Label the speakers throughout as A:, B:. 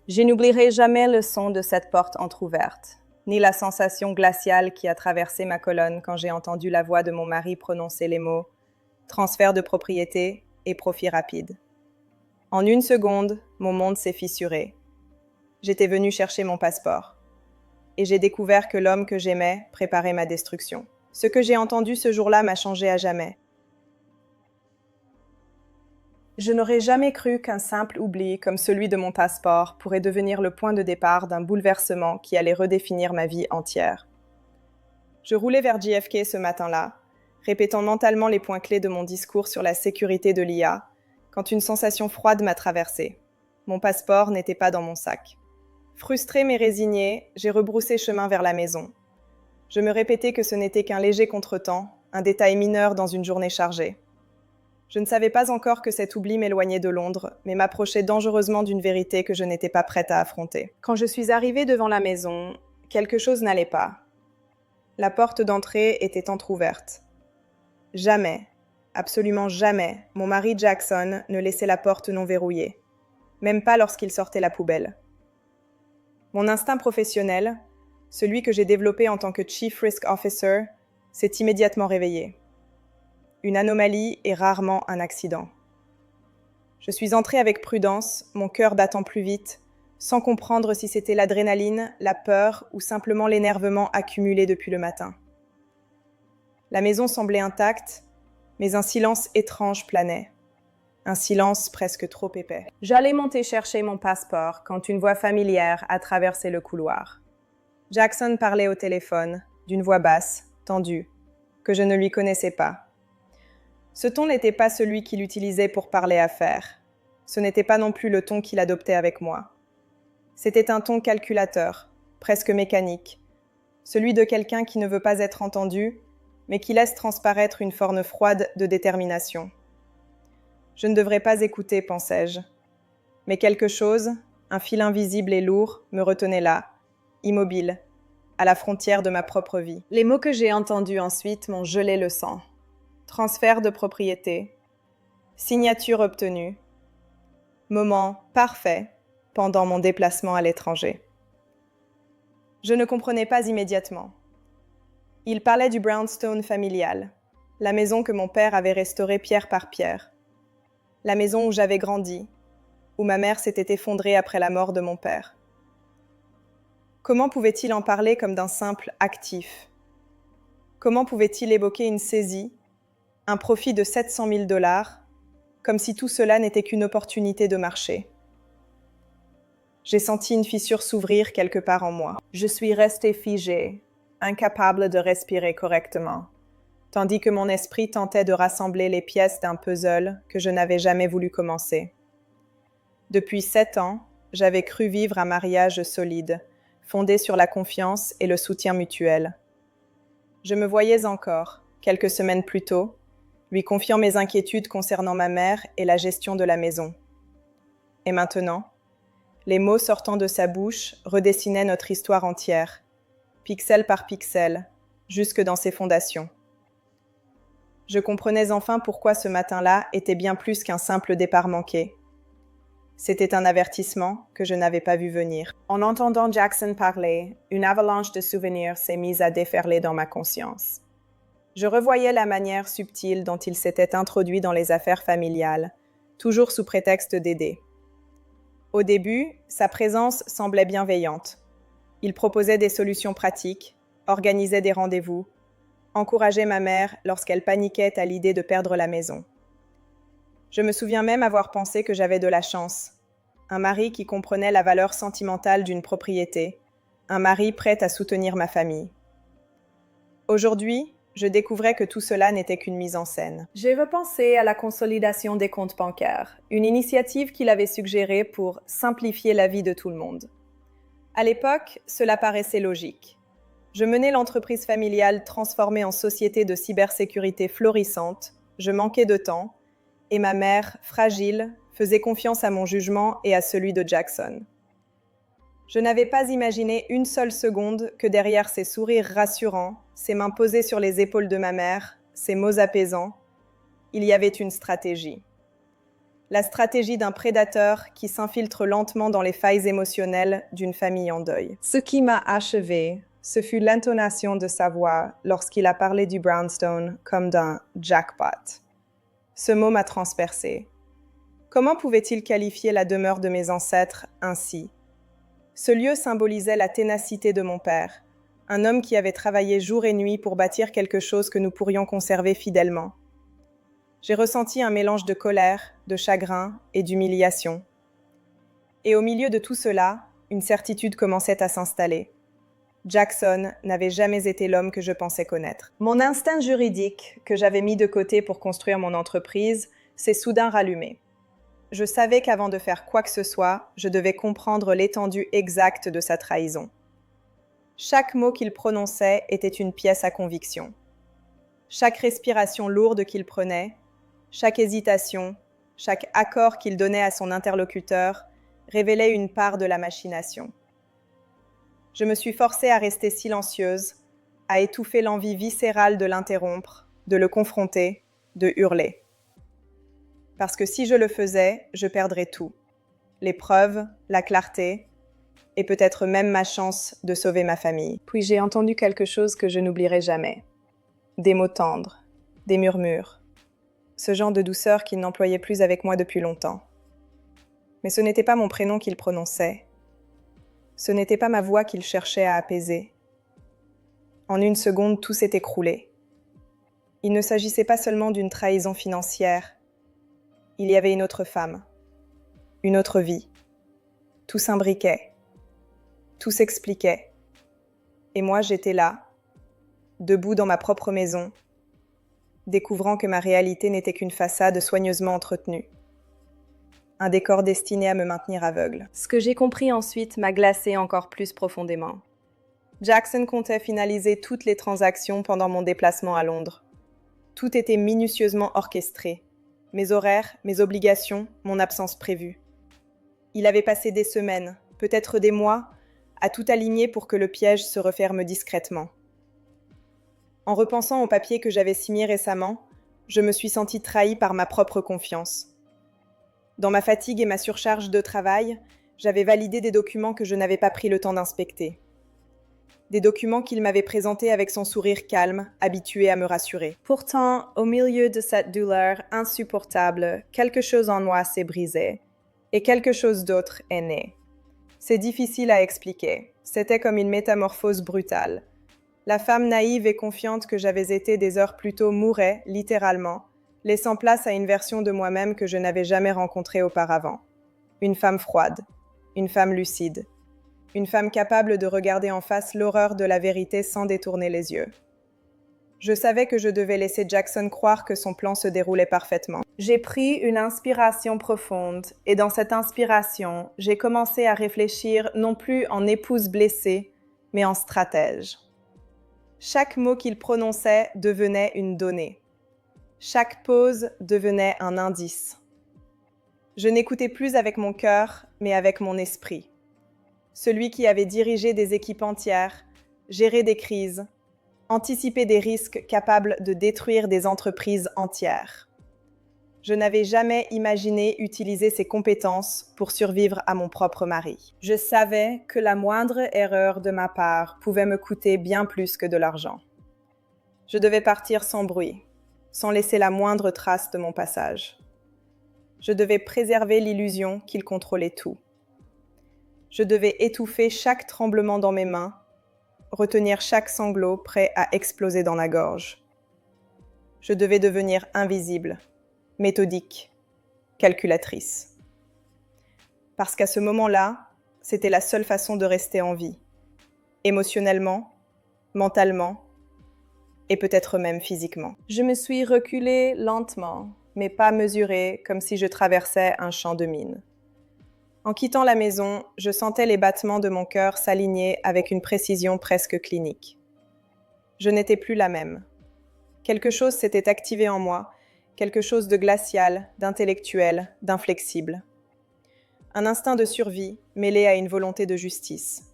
A: Je n'oublierai jamais le son de cette porte entr'ouverte, ni la sensation glaciale qui a traversé ma colonne quand j'ai entendu la voix de mon mari prononcer les mots « transfert de propriété » et « profit rapide ». En une seconde, mon monde s'est fissuré. J'étais venue chercher mon passeport. Et j'ai découvert que l'homme que j'aimais préparait ma destruction. Ce que j'ai entendu ce jour-là m'a changé à jamais. Je n'aurais jamais cru qu'un simple oubli comme celui de mon passeport pourrait devenir le point de départ d'un bouleversement qui allait redéfinir ma vie entière. Je roulais vers JFK ce matin-là, répétant mentalement les points clés de mon discours sur la sécurité de l'IA, quand une sensation froide m'a traversée. Mon passeport n'était pas dans mon sac. Frustrée mais résignée, j'ai rebroussé chemin vers la maison. Je me répétais que ce n'était qu'un léger contretemps, un détail mineur dans une journée chargée. Je ne savais pas encore que cet oubli m'éloignait de Londres, mais m'approchait dangereusement d'une vérité que je n'étais pas prête à affronter. Quand je suis arrivée devant la maison, quelque chose n'allait pas. La porte d'entrée était entr'ouverte. Jamais, absolument jamais, mon mari Jackson ne laissait la porte non verrouillée, même pas lorsqu'il sortait la poubelle. Mon instinct professionnel, celui que j'ai développé en tant que Chief Risk Officer, s'est immédiatement réveillé. Une anomalie est rarement un accident. Je suis entrée avec prudence, mon cœur battant plus vite, sans comprendre si c'était l'adrénaline, la peur ou simplement l'énervement accumulé depuis le matin. La maison semblait intacte, mais un silence étrange planait. Un silence presque trop épais. J'allais monter chercher mon passeport quand une voix familière a traversé le couloir. Jackson parlait au téléphone, d'une voix basse, tendue, que je ne lui connaissais pas. Ce ton n'était pas celui qu'il utilisait pour parler affaires. Ce n'était pas non plus le ton qu'il adoptait avec moi. C'était un ton calculateur, presque mécanique, celui de quelqu'un qui ne veut pas être entendu, mais qui laisse transparaître une forme froide de détermination. Je ne devrais pas écouter, pensais-je. Mais quelque chose, un fil invisible et lourd, me retenait là, immobile, à la frontière de ma propre vie. Les mots que j'ai entendus ensuite m'ont gelé le sang. Transfert de propriété, signature obtenue, moment parfait pendant mon déplacement à l'étranger. Je ne comprenais pas immédiatement. Il parlait du brownstone familial, la maison que mon père avait restaurée pierre par pierre, la maison où j'avais grandi, où ma mère s'était effondrée après la mort de mon père. Comment pouvait-il en parler comme d'un simple actif? Comment pouvait-il évoquer une saisie, un profit de 700 000 $, comme si tout cela n'était qu'une opportunité de marché? J'ai senti une fissure s'ouvrir quelque part en moi. Je suis restée figée, incapable de respirer correctement, tandis que mon esprit tentait de rassembler les pièces d'un puzzle que je n'avais jamais voulu commencer. Depuis 7 ans, j'avais cru vivre un mariage solide, fondé sur la confiance et le soutien mutuel. Je me voyais encore, quelques semaines plus tôt, lui confiant mes inquiétudes concernant ma mère et la gestion de la maison. Et maintenant, les mots sortant de sa bouche redessinaient notre histoire entière, pixel par pixel, jusque dans ses fondations. Je comprenais enfin pourquoi ce matin-là était bien plus qu'un simple départ manqué. C'était un avertissement que je n'avais pas vu venir. En entendant Jackson parler, une avalanche de souvenirs s'est mise à déferler dans ma conscience. Je revoyais la manière subtile dont il s'était introduit dans les affaires familiales, toujours sous prétexte d'aider. Au début, sa présence semblait bienveillante. Il proposait des solutions pratiques, organisait des rendez-vous, encourageait ma mère lorsqu'elle paniquait à l'idée de perdre la maison. Je me souviens même avoir pensé que j'avais de la chance. Un mari qui comprenait la valeur sentimentale d'une propriété, un mari prêt à soutenir ma famille. Aujourd'hui, je découvrais que tout cela n'était qu'une mise en scène. J'ai repensé à la consolidation des comptes bancaires, une initiative qu'il avait suggérée pour simplifier la vie de tout le monde. À l'époque, cela paraissait logique. Je menais l'entreprise familiale transformée en société de cybersécurité florissante, je manquais de temps, et ma mère, fragile, faisait confiance à mon jugement et à celui de Jackson. Je n'avais pas imaginé une seule seconde que derrière ces sourires rassurants, ces mains posées sur les épaules de ma mère, ces mots apaisants, il y avait une stratégie. la stratégie d'un prédateur qui s'infiltre lentement dans les failles émotionnelles d'une famille en deuil. Ce qui m'a achevé, ce fut l'intonation de sa voix lorsqu'il a parlé du brownstone comme d'un jackpot. Ce mot m'a transpercé. Comment pouvait-il qualifier la demeure de mes ancêtres ainsi? Ce lieu symbolisait la ténacité de mon père, un homme qui avait travaillé jour et nuit pour bâtir quelque chose que nous pourrions conserver fidèlement. J'ai ressenti un mélange de colère, de chagrin et d'humiliation. Et au milieu de tout cela, une certitude commençait à s'installer. Jackson n'avait jamais été l'homme que je pensais connaître. Mon instinct juridique, que j'avais mis de côté pour construire mon entreprise, s'est soudain rallumé. Je savais qu'avant de faire quoi que ce soit, je devais comprendre l'étendue exacte de sa trahison. Chaque mot qu'il prononçait était une pièce à conviction. Chaque respiration lourde qu'il prenait, chaque hésitation, chaque accord qu'il donnait à son interlocuteur révélait une part de la machination. Je me suis forcée à rester silencieuse, à étouffer l'envie viscérale de l'interrompre, de le confronter, de hurler. Parce que si je le faisais, je perdrais tout. Les preuves, la clarté, et peut-être même ma chance de sauver ma famille. Puis j'ai entendu quelque chose que je n'oublierai jamais. Des mots tendres, des murmures. Ce genre de douceur qu'il n'employait plus avec moi depuis longtemps. Mais ce n'était pas mon prénom qu'il prononçait. Ce n'était pas ma voix qu'il cherchait à apaiser. En une seconde, tout s'est écroulé. Il ne s'agissait pas seulement d'une trahison financière. Il y avait une autre femme, une autre vie. Tout s'imbriquait, tout s'expliquait. Et moi, j'étais là, debout dans ma propre maison, découvrant que ma réalité n'était qu'une façade soigneusement entretenue. Un décor destiné à me maintenir aveugle. Ce que j'ai compris ensuite m'a glacé encore plus profondément. Jackson comptait finaliser toutes les transactions pendant mon déplacement à Londres. Tout était minutieusement orchestré. Mes horaires, mes obligations, mon absence prévue. Il avait passé des semaines, peut-être des mois, à tout aligner pour que le piège se referme discrètement. En repensant au papier que j'avais signé récemment, je me suis sentie trahie par ma propre confiance. Dans ma fatigue et ma surcharge de travail, j'avais validé des documents que je n'avais pas pris le temps d'inspecter. Des documents qu'il m'avait présentés avec son sourire calme, habitué à me rassurer. Pourtant, au milieu de cette douleur insupportable, quelque chose en moi s'est brisé, et quelque chose d'autre est né. C'est difficile à expliquer. C'était comme une métamorphose brutale. La femme naïve et confiante que j'avais été des heures plus tôt mourait, littéralement, laissant place à une version de moi-même que je n'avais jamais rencontrée auparavant. Une femme froide, une femme lucide, une femme capable de regarder en face l'horreur de la vérité sans détourner les yeux. Je savais que je devais laisser Jackson croire que son plan se déroulait parfaitement. J'ai pris une inspiration profonde, et dans cette inspiration, j'ai commencé à réfléchir non plus en épouse blessée, mais en stratège. Chaque mot qu'il prononçait devenait une donnée. Chaque pause devenait un indice. Je n'écoutais plus avec mon cœur, mais avec mon esprit. Celui qui avait dirigé des équipes entières, géré des crises, anticipé des risques capables de détruire des entreprises entières. Je n'avais jamais imaginé utiliser ces compétences pour survivre à mon propre mari. Je savais que la moindre erreur de ma part pouvait me coûter bien plus que de l'argent. Je devais partir sans bruit, sans laisser la moindre trace de mon passage. Je devais préserver l'illusion qu'il contrôlait tout. Je devais étouffer chaque tremblement dans mes mains, retenir chaque sanglot prêt à exploser dans la gorge. Je devais devenir invisible, méthodique, calculatrice. Parce qu'à ce moment-là, c'était la seule façon de rester en vie, émotionnellement, mentalement, et peut-être même physiquement. Je me suis reculée lentement, mais pas mesurée, comme si je traversais un champ de mines. En quittant la maison, je sentais les battements de mon cœur s'aligner avec une précision presque clinique. Je n'étais plus la même. Quelque chose s'était activé en moi, quelque chose de glacial, d'intellectuel, d'inflexible. Un instinct de survie mêlé à une volonté de justice.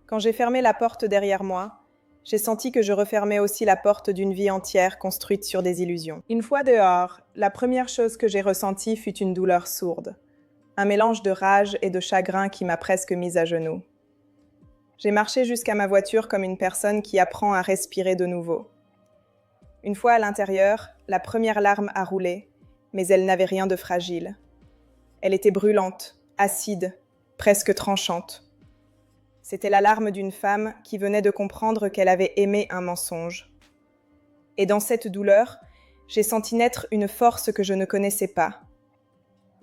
A: Quand j'ai fermé la porte derrière moi, J'ai senti que je refermais aussi la porte d'une vie entière construite sur des illusions. Une fois dehors, la première chose que j'ai ressentie fut une douleur sourde, un mélange de rage et de chagrin qui m'a presque mise à genoux. J'ai marché jusqu'à ma voiture comme une personne qui apprend à respirer de nouveau. Une fois à l'intérieur, la première larme a roulé, mais elle n'avait rien de fragile. Elle était brûlante, acide, presque tranchante. C'était la larme d'une femme qui venait de comprendre qu'elle avait aimé un mensonge. Et dans cette douleur, j'ai senti naître une force que je ne connaissais pas.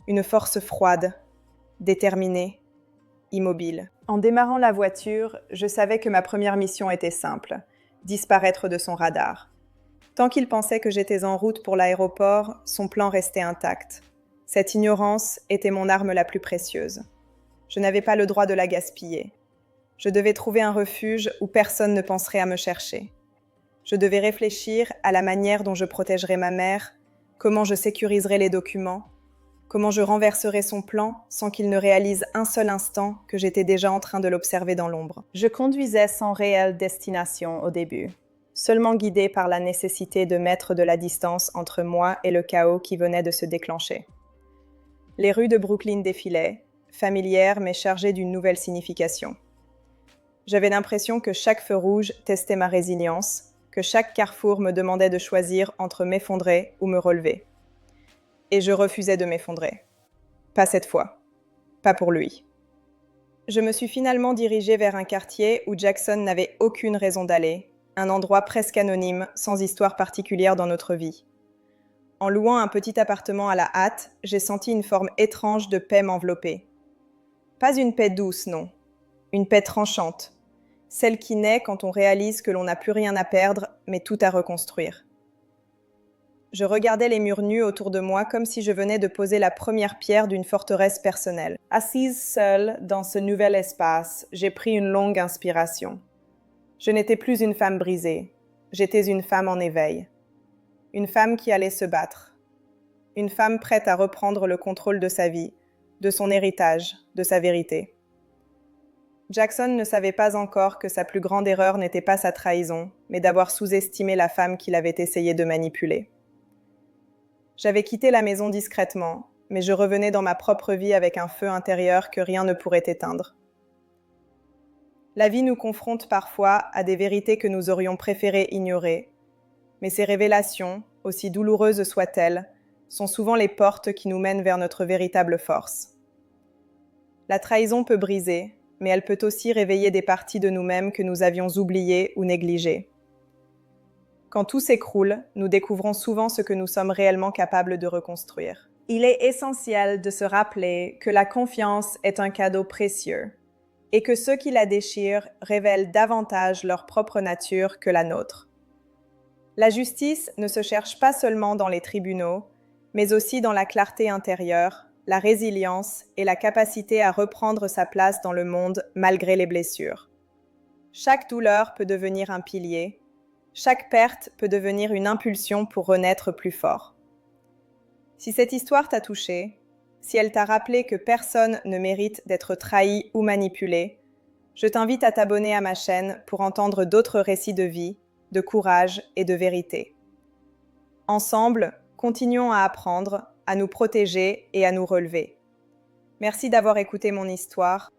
A: Une force froide, déterminée, immobile. En démarrant la voiture, je savais que ma première mission était simple, disparaître de son radar. Tant qu'il pensait que j'étais en route pour l'aéroport, son plan restait intact. Cette ignorance était mon arme la plus précieuse. Je n'avais pas le droit de la gaspiller. Je devais trouver un refuge où personne ne penserait à me chercher. Je devais réfléchir à la manière dont je protégerais ma mère, comment je sécuriserais les documents, comment je renverserais son plan sans qu'il ne réalise un seul instant que j'étais déjà en train de l'observer dans l'ombre. Je conduisais sans réelle destination au début, seulement guidée par la nécessité de mettre de la distance entre moi et le chaos qui venait de se déclencher. Les rues de Brooklyn défilaient, familières mais chargées d'une nouvelle signification. J'avais l'impression que chaque feu rouge testait ma résilience, que chaque carrefour me demandait de choisir entre m'effondrer ou me relever. Et je refusais de m'effondrer. Pas cette fois. Pas pour lui. Je me suis finalement dirigée vers un quartier où Jackson n'avait aucune raison d'aller, un endroit presque anonyme, sans histoire particulière dans notre vie. En louant un petit appartement à la hâte, j'ai senti une forme étrange de paix m'envelopper. Pas une paix douce, non. Une paix tranchante. Celle qui naît quand on réalise que l'on n'a plus rien à perdre, mais tout à reconstruire. Je regardais les murs nus autour de moi comme si je venais de poser la première pierre d'une forteresse personnelle. Assise seule dans ce nouvel espace, j'ai pris une longue inspiration. Je n'étais plus une femme brisée, j'étais une femme en éveil. Une femme qui allait se battre. Une femme prête à reprendre le contrôle de sa vie, de son héritage, de sa vérité. Jackson ne savait pas encore que sa plus grande erreur n'était pas sa trahison, mais d'avoir sous-estimé la femme qu'il avait essayé de manipuler. J'avais quitté la maison discrètement, mais je revenais dans ma propre vie avec un feu intérieur que rien ne pourrait éteindre. La vie nous confronte parfois à des vérités que nous aurions préféré ignorer, mais ces révélations, aussi douloureuses soient-elles, sont souvent les portes qui nous mènent vers notre véritable force. La trahison peut briser, mais elle peut aussi réveiller des parties de nous-mêmes que nous avions oubliées ou négligées. Quand tout s'écroule, nous découvrons souvent ce que nous sommes réellement capables de reconstruire. Il est essentiel de se rappeler que la confiance est un cadeau précieux et que ceux qui la déchirent révèlent davantage leur propre nature que la nôtre. La justice ne se cherche pas seulement dans les tribunaux, mais aussi dans la clarté intérieure, la résilience et la capacité à reprendre sa place dans le monde malgré les blessures. Chaque douleur peut devenir un pilier, chaque perte peut devenir une impulsion pour renaître plus fort. Si cette histoire t'a touché, si elle t'a rappelé que personne ne mérite d'être trahi ou manipulé, je t'invite à t'abonner à ma chaîne pour entendre d'autres récits de vie, de courage et de vérité. Ensemble, continuons à apprendre, à nous protéger et à nous relever. Merci d'avoir écouté mon histoire.